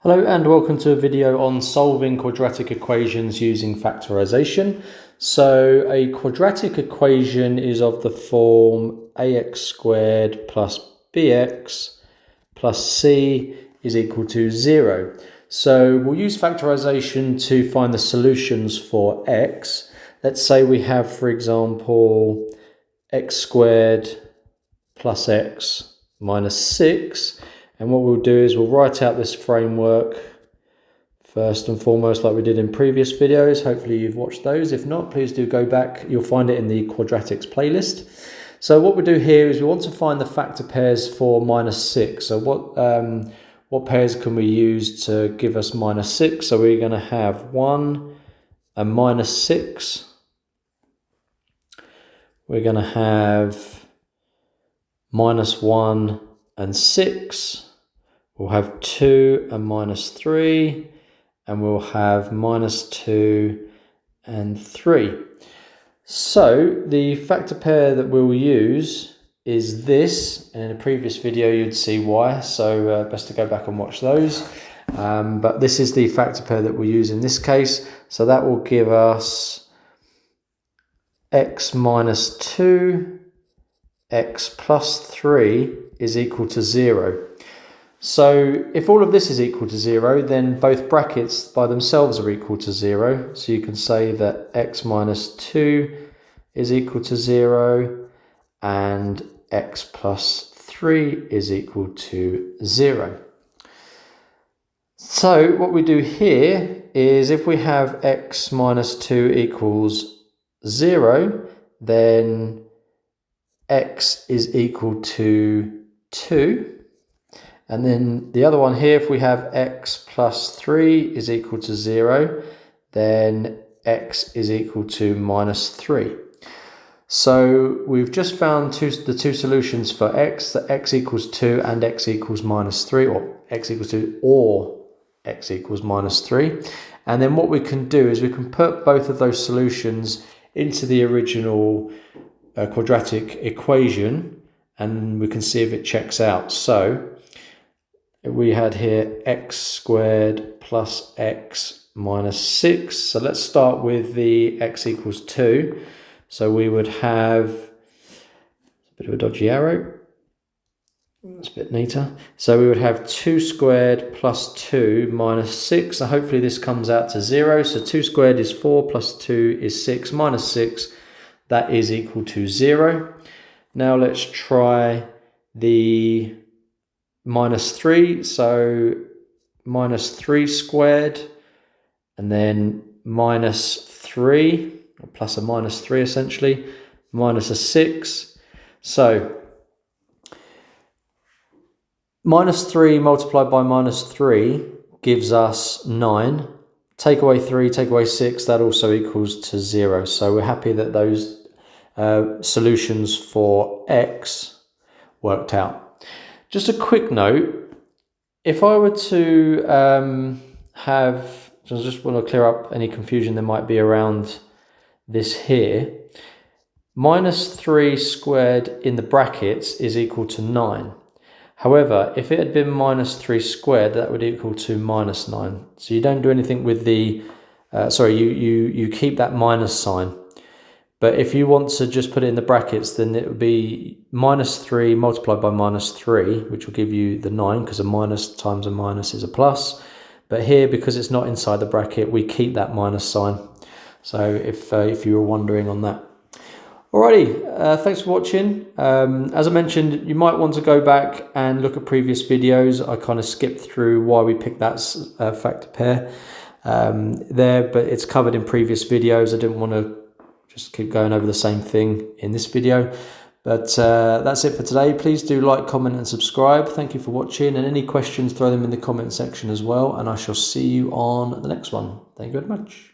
Hello and welcome to a video on solving quadratic equations using factorisation. So a quadratic equation is of the form ax squared plus bx plus c is equal to 0. So we'll use factorisation to find the solutions for x. Let's say we have, for example, x squared plus x minus 6. And what we'll do is we'll write out this framework first and foremost like we did in previous videos. Hopefully you've watched those. If not, please do go back. You'll find it in the quadratics playlist. So what we do here is we want to find the factor pairs for minus 6. So what pairs can we use to give us minus 6? So we're going to have 1 and minus 6. We're going to have minus 1 and 6. We'll have 2 and minus 3, and we'll have minus 2 and 3. So the factor pair that we'll use is this, and in a previous video you'd see why, so best to go back and watch those. But this is the factor pair that we'll use in this case, so that will give us x minus 2, x plus 3 is equal to 0. So if all of this is equal to 0, then both brackets by themselves are equal to 0. So you can say that x minus 2 is equal to 0 and x plus 3 is equal to 0. So what we do here is if we have x minus 2 equals 0, then x is equal to 2. And then the other one here, if we have x plus 3 is equal to 0, then x is equal to minus 3. So we've just found the two solutions for x, that x equals 2 and x equals minus 3, or x equals 2 or x equals minus 3. And then what we can do is we can put both of those solutions into the original quadratic equation, and we can see if it checks out. So we had here x squared plus x minus 6. So let's start with the x equals 2. So we would have a bit of a dodgy arrow. That's a bit neater. So we would have 2 squared plus 2 minus 6. So hopefully this comes out to 0. So 2 squared is 4 plus 2 is 6 minus 6. That is equal to 0. Now let's try the minus 3, so minus 3 squared, and then minus 3, or plus a minus 3 essentially, minus a 6. So minus 3 multiplied by minus 3 gives us 9. Take away 3, take away 6, that also equals to 0. So we're happy that those solutions for x worked out. Just a quick note, if I were to I just want to clear up any confusion there might be around this here. Minus 3 squared in the brackets is equal to 9. However, if it had been minus 3 squared, that would equal to minus 9. So you don't do anything with the, you keep that minus sign. But if you want to just put it in the brackets, then it would be minus 3 multiplied by minus 3, which will give you the 9, because a minus times a minus is a plus. But here, because it's not inside the bracket, we keep that minus sign. So if you were wondering on that. Alrighty, thanks for watching. As I mentioned, you might want to go back and look at previous videos. I kind of skipped through why we picked that factor pair there, but it's covered in previous videos. I didn't want to just keep going over the same thing in this video. But that's it for today. Please do like, comment and subscribe. Thank you for watching, and any questions, throw them in the comment section as well, and I shall see you on the next one. Thank you very much.